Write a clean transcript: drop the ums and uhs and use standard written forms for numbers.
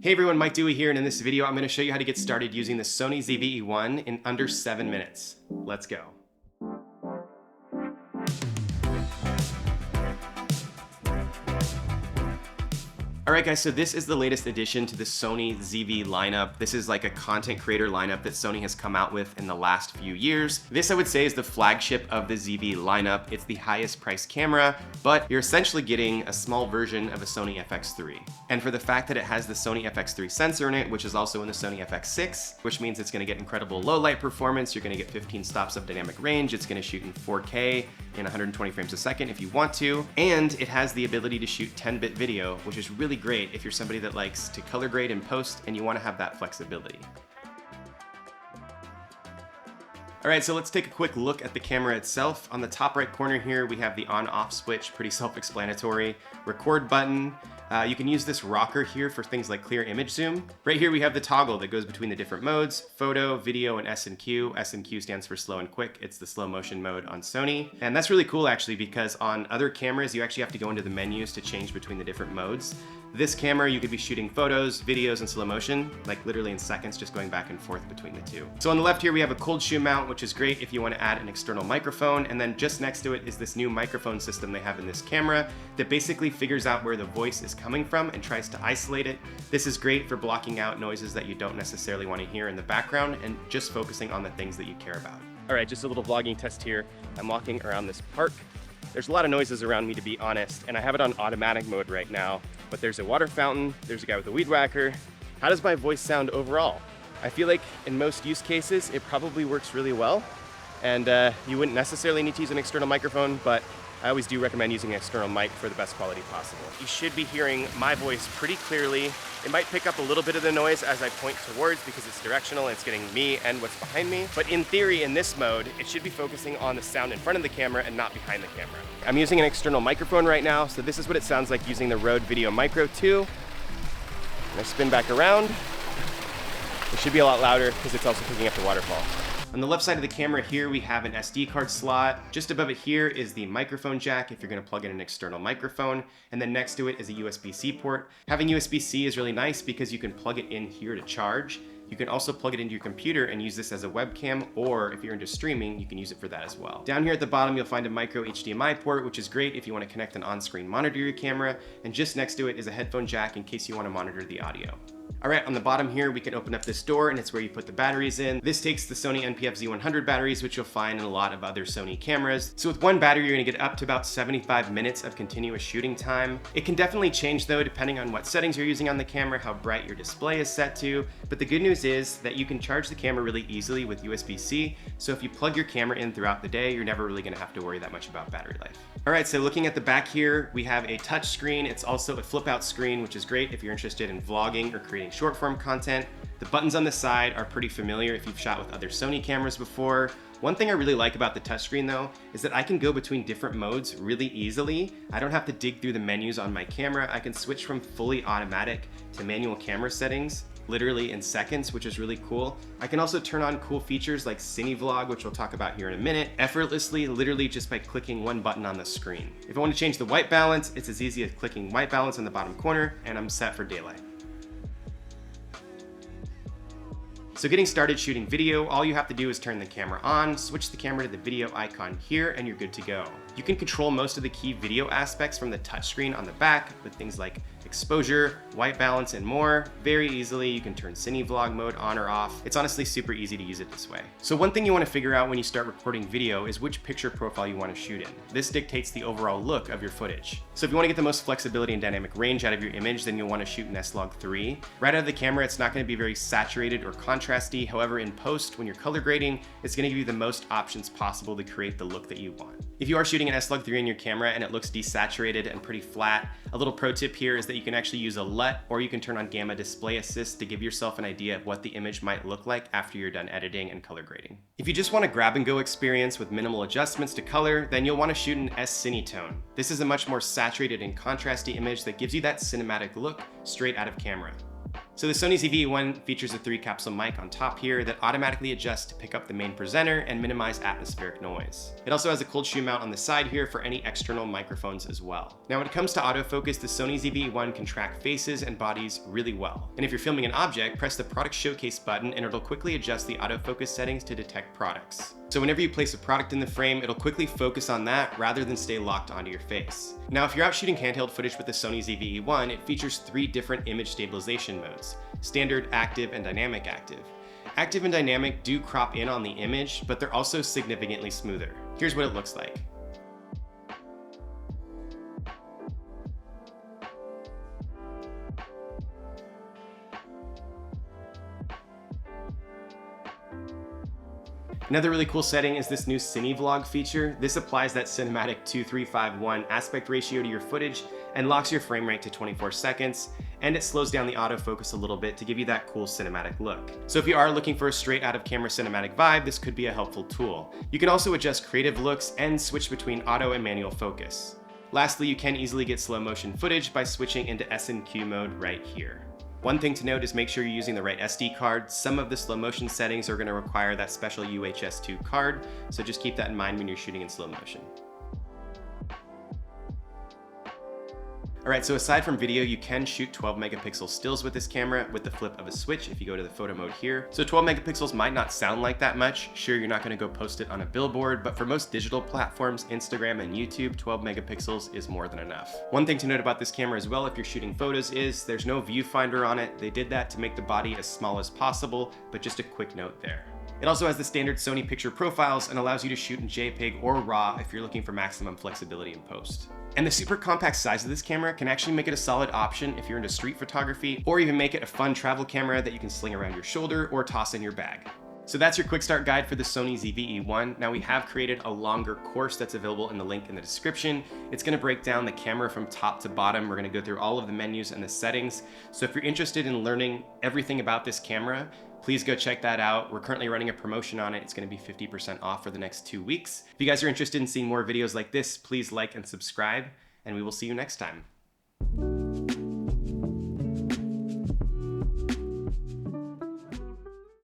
Hey everyone, Mike Dewey here, and in this video I'm going to show you how to get started using the Sony ZV-E1 in under 7 minutes. Let's go. Alright guys, so this is the latest addition to the Sony ZV lineup. This is like a content creator lineup that Sony has come out with in the last few years. This, I would say, is the flagship of the ZV lineup. It's the highest priced camera, but you're essentially getting a small version of a Sony FX3. And for the fact that it has the Sony FX3 sensor in it, which is also in the Sony FX6, which means it's going to get incredible low light performance, you're going to get 15 stops of dynamic range, it's going to shoot in 4K in 120 frames a second if you want to, and it has the ability to shoot 10-bit video, which is really great if you're somebody that likes to color grade and post and you want to have that flexibility. Alright, so let's take a quick look at the camera itself. On the top right corner here, we have the on-off switch, pretty self-explanatory. Record button. You can use this rocker here for things like clear image zoom. Right here we have the toggle that goes between the different modes, photo, video, and S&Q. S&Q stands for slow and quick. It's the slow motion mode on Sony. And that's really cool actually, because on other cameras you actually have to go into the menus to change between the different modes. This camera, you could be shooting photos, videos in slow motion, like literally in seconds, just going back and forth between the two. So on the left here, we have a cold shoe mount, which is great if you want to add an external microphone. And then just next to it is this new microphone system they have in this camera that basically figures out where the voice is coming from and tries to isolate it. This is great for blocking out noises that you don't necessarily want to hear in the background and just focusing on the things that you care about. All right, just a little vlogging test here. I'm walking around this park. There's a lot of noises around me, to be honest, and I have it on automatic mode right now, but there's a water fountain, there's a guy with a weed whacker. How does my voice sound overall? I feel like in most use cases, it probably works really well, and you wouldn't necessarily need to use an external microphone, but I always do recommend using an external mic for the best quality possible. You should be hearing my voice pretty clearly. It might pick up a little bit of the noise as I point towards because it's directional and it's getting me and what's behind me. But in theory, in this mode, it should be focusing on the sound in front of the camera and not behind the camera. I'm using an external microphone right now, so this is what it sounds like using the Rode Video Micro 2. And I spin back around. It should be a lot louder because it's also picking up the waterfall. On the left side of the camera here, we have an SD card slot. Just above it here is the microphone jack if you're going to plug in an external microphone. And then next to it is a USB-C port. Having USB-C is really nice because you can plug it in here to charge. You can also plug it into your computer and use this as a webcam, or if you're into streaming, you can use it for that as well. Down here at the bottom, you'll find a micro HDMI port, which is great if you want to connect an on-screen monitor to your camera. And just next to it is a headphone jack in case you want to monitor the audio. Alright, on the bottom here, we can open up this door and it's where you put the batteries in. This takes the Sony NP-FZ100 batteries, which you'll find in a lot of other Sony cameras. So with one battery, you're gonna get up to about 75 minutes of continuous shooting time. It can definitely change though, depending on what settings you're using on the camera, how bright your display is set to. But the good news is that you can charge the camera really easily with USB-C. So if you plug your camera in throughout the day, you're never really gonna have to worry that much about battery life. Alright, so looking at the back here, we have a touch screen. It's also a flip out screen, which is great if you're interested in vlogging or creating short form content. The buttons on the side are pretty familiar if you've shot with other Sony cameras before. One thing I really like about the touchscreen though, is that I can go between different modes really easily. I don't have to dig through the menus on my camera. I can switch from fully automatic to manual camera settings literally in seconds, which is really cool. I can also turn on cool features like Cinevlog, which we'll talk about here in a minute, effortlessly, literally just by clicking one button on the screen. If I want to change the white balance, it's as easy as clicking white balance in the bottom corner, and I'm set for daylight. So getting started shooting video, all you have to do is turn the camera on, switch the camera to the video icon here, and you're good to go. You can control most of the key video aspects from the touchscreen on the back with things like exposure, white balance, and more. Very easily, you can turn Cinevlog mode on or off. It's honestly super easy to use it this way. So one thing you want to figure out when you start recording video is which picture profile you want to shoot in. This dictates the overall look of your footage. So if you want to get the most flexibility and dynamic range out of your image, then you'll want to shoot in S-Log3. Right out of the camera, it's not going to be very saturated or contrasty. However, in post, when you're color grading, it's going to give you the most options possible to create the look that you want. If you are shooting an S-Log3 in your camera and it looks desaturated and pretty flat, a little pro tip here is that you can actually use a LUT, or you can turn on Gamma Display Assist to give yourself an idea of what the image might look like after you're done editing and color grading. If you just want a grab and go experience with minimal adjustments to color, then you'll want to shoot an S-Cinetone. This is a much more saturated and contrasty image that gives you that cinematic look straight out of camera. So the Sony ZV-E1 features a 3 capsule mic on top here that automatically adjusts to pick up the main presenter and minimize atmospheric noise. It also has a cold shoe mount on the side here for any external microphones as well. Now when it comes to autofocus, the Sony ZV-E1 can track faces and bodies really well. And if you're filming an object, press the product showcase button and it'll quickly adjust the autofocus settings to detect products. So whenever you place a product in the frame, it'll quickly focus on that rather than stay locked onto your face. Now, if you're out shooting handheld footage with the Sony ZV-E1, it features 3 different image stabilization modes: standard, active, and dynamic active. Active and dynamic do crop in on the image, but they're also significantly smoother. Here's what it looks like. Another really cool setting is this new Cinevlog feature. This applies that cinematic 2:3:5:1 aspect ratio to your footage and locks your frame rate to 24 seconds, and it slows down the autofocus a little bit to give you that cool cinematic look. So if you are looking for a straight out of camera cinematic vibe, this could be a helpful tool. You can also adjust creative looks and switch between auto and manual focus. Lastly, you can easily get slow motion footage by switching into S&Q mode right here. One thing to note is make sure you're using the right SD card. Some of the slow motion settings are going to require that special UHS-2 card, so just keep that in mind when you're shooting in slow motion. Alright, so aside from video, you can shoot 12 megapixel stills with this camera with the flip of a switch if you go to the photo mode here. So 12 megapixels might not sound like that much. Sure, you're not going to go post it on a billboard, but for most digital platforms, Instagram and YouTube, 12 megapixels is more than enough. One thing to note about this camera as well, if you're shooting photos, is there's no viewfinder on it. They did that to make the body as small as possible, but just a quick note there. It also has the standard Sony picture profiles and allows you to shoot in JPEG or RAW if you're looking for maximum flexibility in post. And the super compact size of this camera can actually make it a solid option if you're into street photography, or even make it a fun travel camera that you can sling around your shoulder or toss in your bag. So that's your quick start guide for the Sony ZV-E1. Now we have created a longer course that's available in the link in the description. It's going to break down the camera from top to bottom. We're going to go through all of the menus and the settings. So if you're interested in learning everything about this camera, please go check that out. We're currently running a promotion on it. It's going to be 50% off for the next 2 weeks. If you guys are interested in seeing more videos like this, please like and subscribe, and we will see you next time.